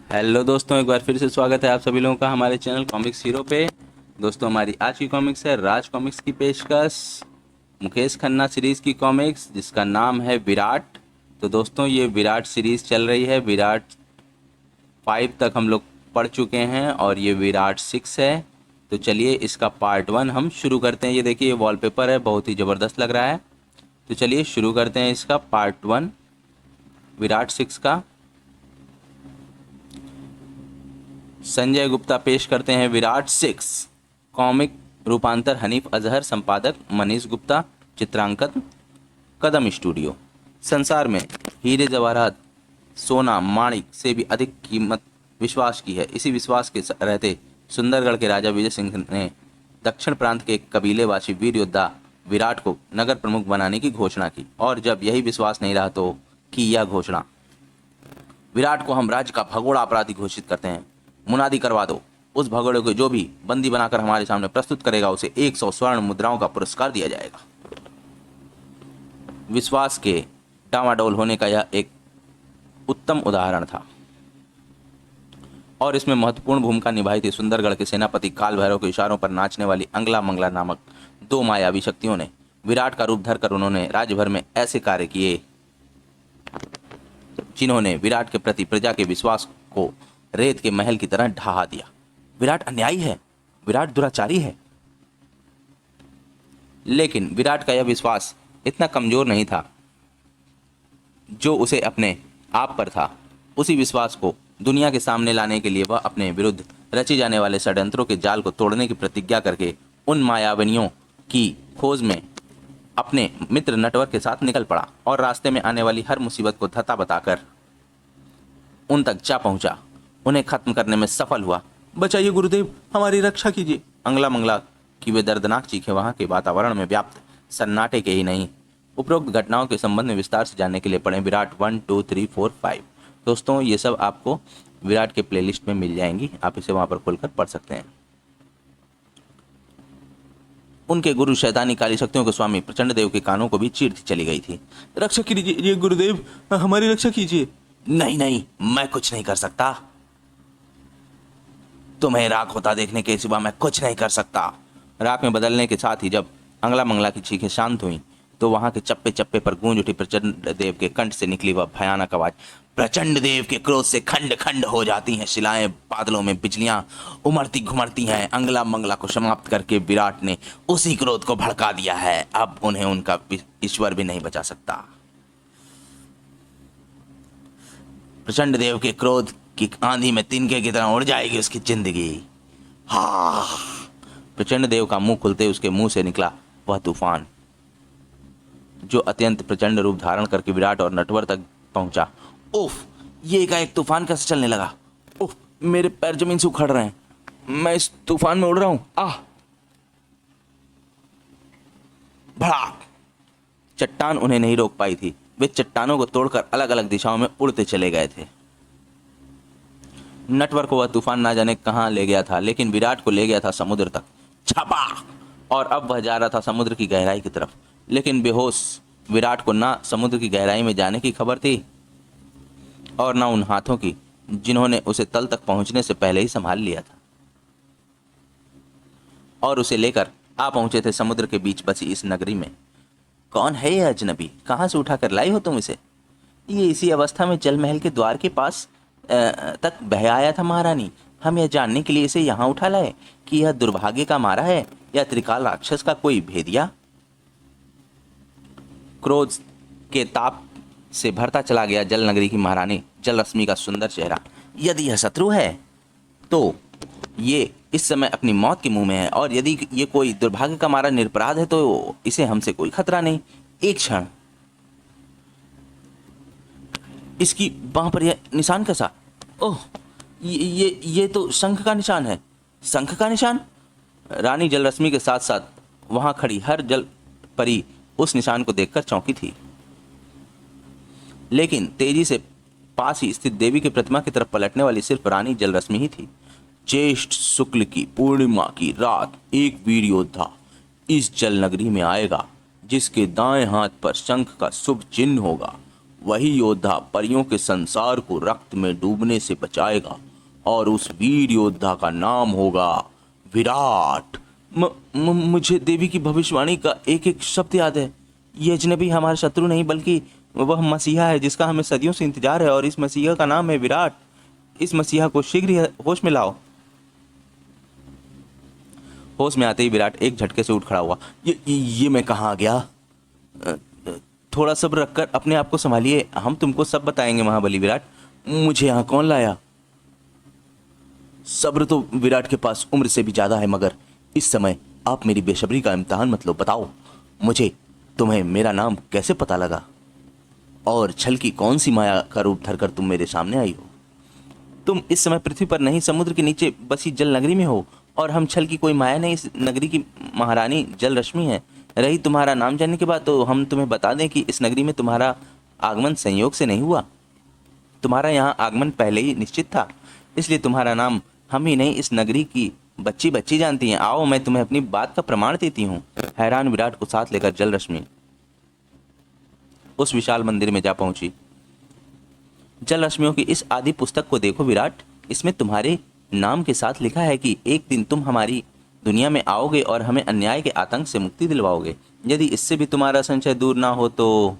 Hello दोस्तों, एक बार फिर से स्वागत है आप सभी लोगों का हमारे चैनल कॉमिक्स हीरो पे। दोस्तों, हमारी आज की कॉमिक्स है राज कॉमिक्स की पेशकश मुकेश खन्ना सीरीज़ की कॉमिक्स जिसका नाम है विराट। तो दोस्तों, ये विराट सीरीज़ चल रही है। विराट 5 तक हम लोग पढ़ चुके हैं और ये विराट 6 है। तो चलिए इसका पार्ट 1 हम शुरू करते हैं। ये देखिए, ये वॉलपेपर है, बहुत ही ज़बरदस्त लग रहा है। तो चलिए शुरू करते हैं इसका पार्ट 1 विराट 6 का। संजय गुप्ता पेश करते हैं विराट 6। कॉमिक रूपांतर हनीफ अजहर, संपादक मनीष गुप्ता, चित्रांकन कदम स्टूडियो। संसार में हीरे जवाहरात सोना माणिक से भी अधिक कीमत विश्वास की है। इसी विश्वास के रहते सुंदरगढ़ के राजा विजय सिंह ने दक्षिण प्रांत के एक कबीलेवासी वीर योद्धा विराट को नगर प्रमुख बनाने की घोषणा की। और जब यही विश्वास नहीं रहा तो की यह घोषणा, विराट को हम राज्य का भगोड़ा अपराधी घोषित करते हैं। मुनादी करवा दो। उस भगोड़े को जो भी बंदी बनाकर हमारे सामने प्रस्तुत करेगा उसे 100 स्वर्ण मुद्राओं का पुरस्कार दिया जाएगा। विश्वास के डामाडोल होने का यह एक उत्तम उदाहरण था और इसमें महत्वपूर्ण भूमिका निभाई थी सुंदरगढ़ के सेनापति काल भैरव के इशारों पर नाचने वाली अंगला मंगला नामक 2 मायावी शक्तियों ने। विराट का रूप धरकर उन्होंने राज्य भर में ऐसे कार्य किए जिन्होंने विराट के प्रति प्रजा के विश्वास को रेत के महल की तरह ढहा दिया। विराट अन्यायी है, विराट दुराचारी है, लेकिन विराट का यह विश्वास इतना कमजोर नहीं था जो उसे अपने आप पर था। उसी विश्वास को दुनिया के सामने लाने के लिए वह अपने विरुद्ध रचे जाने वाले षड्यंत्रों के जाल को तोड़ने की प्रतिज्ञा करके उन मायावनियों की खोज में अपने मित्र नटवर के साथ निकल पड़ा और रास्ते में आने वाली हर मुसीबत को धता बताकर उन तक जा पहुंचा, उन्हें खत्म करने में सफल हुआ। बचाइए गुरुदेव, हमारी रक्षा कीजिए। अंगला मंगला की वे दर्दनाक चीखें वहां के वातावरण में व्याप्त सन्नाटे के ही नहीं, उपरोक्त घटनाओं के संबंध में विस्तार से जानने के लिए पढ़ें विराट 1, 2, 3, 4, 5। दोस्तों, ये सब आपको विराट के प्लेलिस्ट में मिल जाएंगी, आप इसे वहां पर खोलकर पढ़ सकते हैं। उनके गुरु शैतानी काली शक्तियों के स्वामी प्रचंड देव के कानों को भी चीरती चली गई थी। रक्षा कीजिए गुरुदेव, हमारी रक्षा कीजिए। नहीं नहीं, मैं कुछ नहीं कर सकता। तुम्हें राख होता देखने के सिवा मैं कुछ नहीं कर सकता। राख में बदलने के साथ ही जब अंगला मंगला की चीखें शांत हुई तो वहां के चप्पे चप्पे पर गूंज उठी प्रचंड देव के कंठ से निकली वह भयानक आवाज। प्रचंड देव के क्रोध से खंड खंड हो जाती हैं शिलाएं, बादलों में बिजलियां उमड़ती घुमड़ती हैं। अंगला मंगला को समाप्त करके विराट ने उसी क्रोध को भड़का दिया है। अब उन्हें उनका ईश्वर भी नहीं बचा सकता। प्रचंड देव के क्रोध की आंधी में तिनके की तरह उड़ जाएगी उसकी जिंदगी। हा! प्रचंड देव का मुंह खुलते उसके मुंह से निकला वह तूफान जो अत्यंत प्रचंड रूप धारण करके विराट और नटवर तक पहुंचा। उफ! ये एकाएक तूफान कैसे चलने लगा? उफ! मेरे पैर जमीन से उखड़ रहे हैं, मैं इस तूफान में उड़ रहा हूं। आह! भड़ाक! चट्टान उन्हें नहीं रोक पाई थी। वे चट्टानों को तोड़कर अलग अलग दिशाओं में उड़ते चले गए थे। नटवर को वह तूफान ना जाने कहां ले गया था, लेकिन विराट को ले गया था समुद्र तक। छापा! और अब वह जा रहा था समुद्र की गहराई की तरफ। लेकिन बेहोश विराट को ना समुद्र की गहराई में जाने की खबर थी और ना उन हाथों की जिन्होंने उसे तल तक पहुंचने से पहले ही संभाल लिया था और उसे लेकर आ पहुंचे थे समुद्र के बीच बसी इस नगरी में। कौन है यह अजनबी? कहां से उठा कर लाई हो तुम इसे? ये इसी अवस्था में जल महल के द्वार के पास तक बह आया था महारानी। हम यह जानने के लिए इसे यहाँ उठा लाए कि यह दुर्भाग्य का मारा है या त्रिकाल राक्षस का कोई भेदिया। क्रोध के ताप से भरता चला गया जल नगरी की महारानी जल रश्मि का सुंदर चेहरा। यदि यह शत्रु है तो ये इस समय अपनी मौत के मुंह में है, और यदि ये कोई दुर्भाग्य का मारा निरपराध है तो इसे हमसे कोई खतरा नहीं। एक क्षण, इसकी बांह पर यह निशान कैसा? ओह, ये तो शंख का निशान है। शंख का निशान? रानी जलरश्मि के साथ साथ वहां खड़ी हर जल परी उस निशान को देखकर चौंकी थी, लेकिन तेजी से पास ही स्थित देवी की प्रतिमा की तरफ पलटने वाली सिर्फ रानी जलरश्मि ही थी। ज्येष्ठ शुक्ल की पूर्णिमा की रात एक वीर योद्धा इस जल नगरी में आएगा जिसके दाएं हाथ पर शंख का शुभ चिन्ह होगा। वही योद्धा परियों के संसार को रक्त में डूबने से बचाएगा और उस वीर योद्धा का नाम होगा विराट। मुझे देवी की भविष्यवाणी का एक एक शब्द याद है। ये अजनबी हमारा शत्रु नहीं बल्कि वह मसीहा है जिसका हमें सदियों से इंतजार है, और इस मसीहा का नाम है विराट। इस मसीहा को शीघ्र ही होश में लाओ। होश में आते ही विराट एक झटके से उठ खड़ा हुआ। ये मैं कहाँ आ गया? थोड़ा सब्र रखकर अपने आप को संभालिए, हम तुमको सब बताएंगे महाबली विराट। मुझे यहाँ कौन लाया? सब्र तो विराट के पास उम्र से भी ज्यादा है, मगर इस समय आप मेरी बेसब्री का इम्तिहान मत लो। बताओ मुझे, तुम्हें मेरा नाम कैसे पता लगा और छल की कौन सी माया का रूप धरकर तुम मेरे सामने आई हो? तुम इस समय पृथ्वी पर नहीं, समुद्र के नीचे बसी जल नगरी में हो, और हम छल की कोई माया नहीं, इस नगरी की महारानी जल रश्मि है। रही तुम्हारा नाम जानने के बाद, तो हम तुम्हें बता दें कि इस नगरी में तुम्हारा आगमन संयोग से नहीं हुआ। तुम्हारा यहाँ आगमन पहले ही निश्चित था, इसलिए तुम्हारा नाम हम ही नहीं, इस नगरी की बच्ची बच्ची जानती हैं। आओ, मैं तुम्हें अपनी बात का प्रमाण देती हूँ। हैरान विराट को साथ लेकर जल रश्मि उस विशाल मंदिर में जा पहुंची। जल रश्मियों की इस आदि पुस्तक को देखो विराट, इसमें तुम्हारे नाम के साथ लिखा है कि एक दिन तुम हमारी दुनिया में आओगे और हमें अन्याय के आतंक से मुक्ति दिलवाओगे। यदि इससे भी तुम्हारा संशय दूर ना हो तो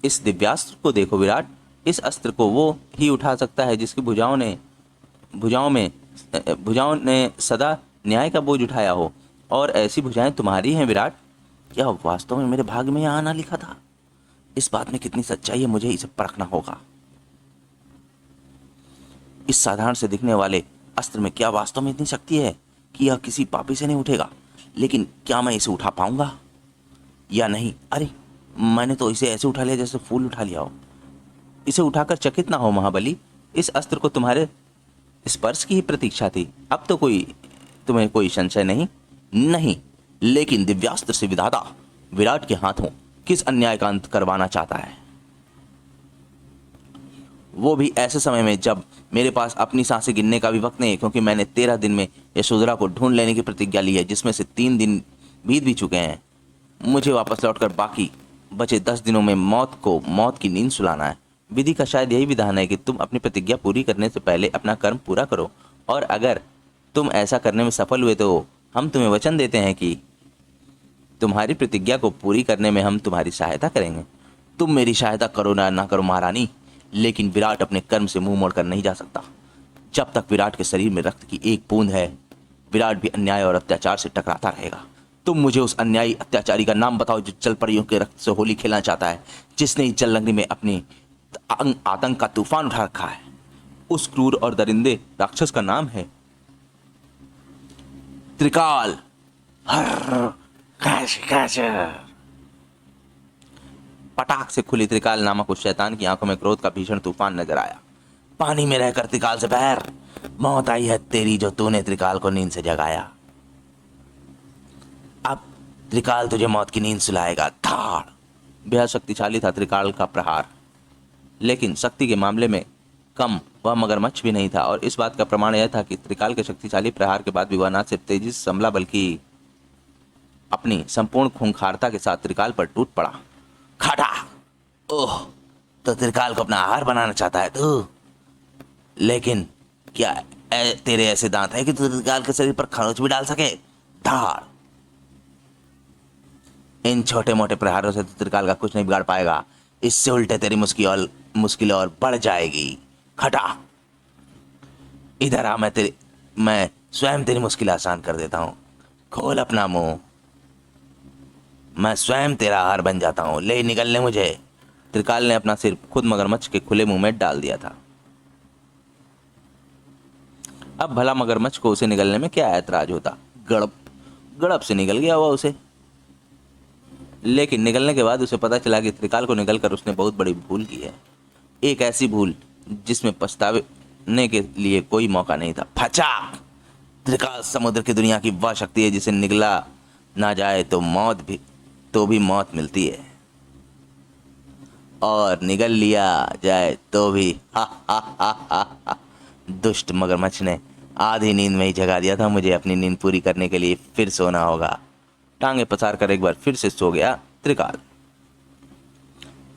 इस दिव्यास्त्र को देखो विराट। इस अस्त्र को वो ही उठा सकता है जिसकी भुजाओं ने सदा न्याय का बोझ उठाया हो, और ऐसी भुजाएं तुम्हारी हैं विराट। क्या वास्तव में मेरे भाग्य में यहाँ आना लिखा था? इस बात में कितनी सच्चाई है, मुझे इसे परखना होगा। इस साधारण से दिखने वाले अस्त्र में क्या वास्तव में इतनी शक्ति है कि यह किसी पापी से नहीं उठेगा? लेकिन क्या मैं इसे उठा पाऊंगा या नहीं? अरे, मैंने तो इसे ऐसे उठा लिया जैसे फूल उठा लिया हो। इसे उठाकर चकित ना हो महाबली, इस अस्त्र को तुम्हारे स्पर्श की ही प्रतीक्षा थी। अब तो तुम्हें कोई संशय नहीं, लेकिन दिव्यास्त्र से विधाता विराट के हाथों किस अन्याय का अंत करवाना चाहता है, वो भी ऐसे समय में जब मेरे पास अपनी सांसें गिनने का भी वक्त नहीं है, क्योंकि मैंने 13 दिन में यशोधरा को ढूंढ लेने की प्रतिज्ञा ली है, जिसमें से 3 दिन बीत भी चुके हैं। मुझे वापस लौटकर बाकी बचे 10 दिनों में मौत की नींद सुलाना है। विधि का शायद यही विधान है कि तुम अपनी प्रतिज्ञा पूरी करने से पहले अपना कर्म पूरा करो, और अगर तुम ऐसा करने में सफल हुए तो हम तुम्हें वचन देते हैं कि तुम्हारी प्रतिज्ञा को पूरी करने में हम तुम्हारी सहायता करेंगे। तुम मेरी सहायता करो ना करो महारानी, लेकिन विराट अपने कर्म से मुंह मोड़कर नहीं जा सकता। जब तक विराट के शरीर में रक्त की एक बूंद है, विराट भी अन्याय और अत्याचार से टकराता रहेगा। तुम मुझे उस अन्यायी अत्याचारी का नाम बताओ जो जल परियों के रक्त से होली खेलना चाहता है, जिसने इस जल नगरी में अपनी आतंक का तूफान उठा रखा है। उस क्रूर और दरिंदे राक्षस का नाम है त्रिकाल। पटाख से खुली त्रिकाल नामक उस शैतान की आंखों में क्रोध का भीषण तूफान नजर आया। पानी में रहकर त्रिकाल से बैर, मौत आई है तेरी जो तूने त्रिकाल को नींद से जगाया। अब त्रिकाल तुझे मौत की नींद सुलाएगा। धाड़। बेहद शक्तिशाली था त्रिकाल का प्रहार, लेकिन शक्ति के मामले में कम वह मगरमच्छ भी नहीं था, और इस बात का प्रमाण यह था कि त्रिकाल के शक्तिशाली प्रहार के बाद भी वह न सिर्फ तेजी से संभला बल्कि अपनी संपूर्ण खूंखारता के साथ त्रिकाल पर टूट पड़ा। खाटा। ओह, तो त्रिकाल को अपना आहार बनाना चाहता है तू? लेकिन क्या तेरे ऐसे दांत है कि तू त्रिकाल के शरीर पर खरोच भी डाल सके? धाड़। इन छोटे मोटे प्रहारों से तो त्रिकाल का कुछ नहीं बिगाड़ पाएगा, इससे उल्टे तेरी मुश्किलें और बढ़ जाएगी। खटा, इधर आ, मैं स्वयं तेरी मुश्किल आसान कर देता हूं। खोल अपना मुंह, मैं स्वयं तेरा आहार बन जाता हूं। ले निकलने मुझे। त्रिकाल ने अपना सिर खुद मगरमच्छ के खुले मुंह में डाल दिया था। अब भला मगरमच्छ को उसे निगलने में क्या ऐतराज होता? गड़प से निकल गया वह उसे। लेकिन निकलने के बाद उसे पता चला कि त्रिकाल को निगलकर उसने बहुत बड़ी भूल की है, एक ऐसी भूल जिसमें पछताने के लिए कोई मौका नहीं था। फचा। त्रिकाल समुद्र की दुनिया की वह शक्ति है जिसे निगला ना जाए तो भी मौत मिलती है, और निगल लिया जाए तो भी। हा हा हा हा हा। दुष्ट मगरमच्छ ने आधी नींद में ही जगा दिया था मुझे। अपनी नींद पूरी करने के लिए फिर सोना होगा। टांगे पसार कर एक बार फिर से सो गया त्रिकाल।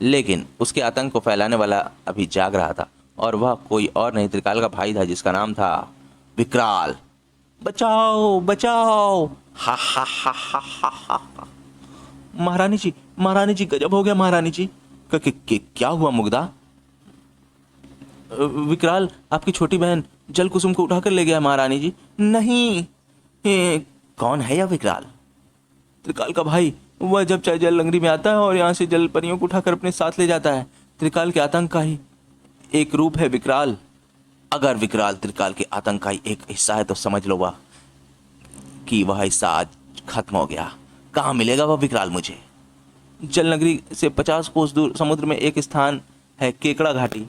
लेकिन उसके आतंक को फैलाने वाला अभी जाग रहा था, और वह कोई और नहीं त्रिकाल का भाई था, जिसका नाम था विकराल। बचाओ बचाओ, हा हा हा हा हा हा। महारानी जी, महारानी जी, गजब हो गया महारानी जी। क्या हुआ मुग्धा? विकराल आपकी छोटी बहन जल कुसुम को उठाकर ले गया महारानी जी। नहीं। कौन है यह विकराल? त्रिकाल का भाई। वह जब चाहे जल लंगरी में आता है और यहाँ से जल परियों को उठाकर अपने साथ ले जाता है। त्रिकाल के आतंक का ही एक रूप है विकराल। अगर विकराल त्रिकाल के आतंक का ही एक हिस्सा है तो समझ लो वह कि वह हिस्सा आज खत्म हो गया। कहाँ मिलेगा वह विकराल मुझे? जल नगरी से 50 कोस दूर समुद्र में एक स्थान है, केकड़ा घाटी।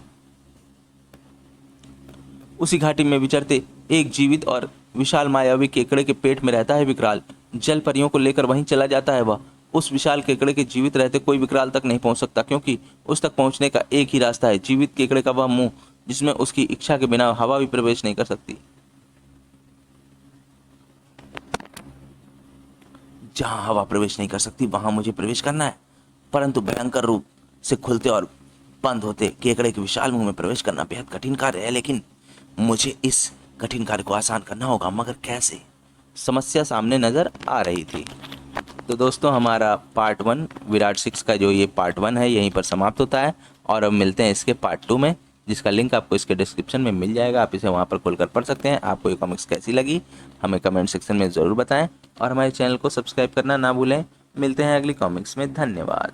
उसी घाटी में विचरते एक जीवित और विशाल मायावी केकड़े के पेट में रहता है विकराल। जल परियों को लेकर वहीं चला जाता है वह। उस विशाल केकड़े के जीवित रहते कोई विकराल तक नहीं पहुंच सकता, क्योंकि उस तक पहुंचने का एक ही रास्ता है, जीवित केकड़े का वह मुंह, जिसमें उसकी इच्छा के बिना हवा भी प्रवेश नहीं कर सकती। जहां हवा प्रवेश नहीं कर सकती वहां मुझे प्रवेश करना है, परंतु भयंकर रूप से खुलते और बंद होते केकड़े के विशाल मुंह में प्रवेश करना बेहद कठिन कार्य है। लेकिन मुझे इस कठिन कार्य को आसान करना होगा, मगर कैसे? समस्या सामने नजर आ रही थी। तो दोस्तों, हमारा पार्ट 1 विराट 6 का जो ये पार्ट 1 है यहीं पर समाप्त होता है, और अब मिलते हैं इसके पार्ट 2 में, जिसका लिंक आपको इसके डिस्क्रिप्शन में मिल जाएगा। आप इसे वहाँ पर खोलकर पढ़ सकते हैं। आपको ये कॉमिक्स कैसी लगी हमें कमेंट सेक्शन में ज़रूर बताएं, और हमारे चैनल को सब्सक्राइब करना ना भूलें। मिलते हैं अगली कॉमिक्स में। धन्यवाद।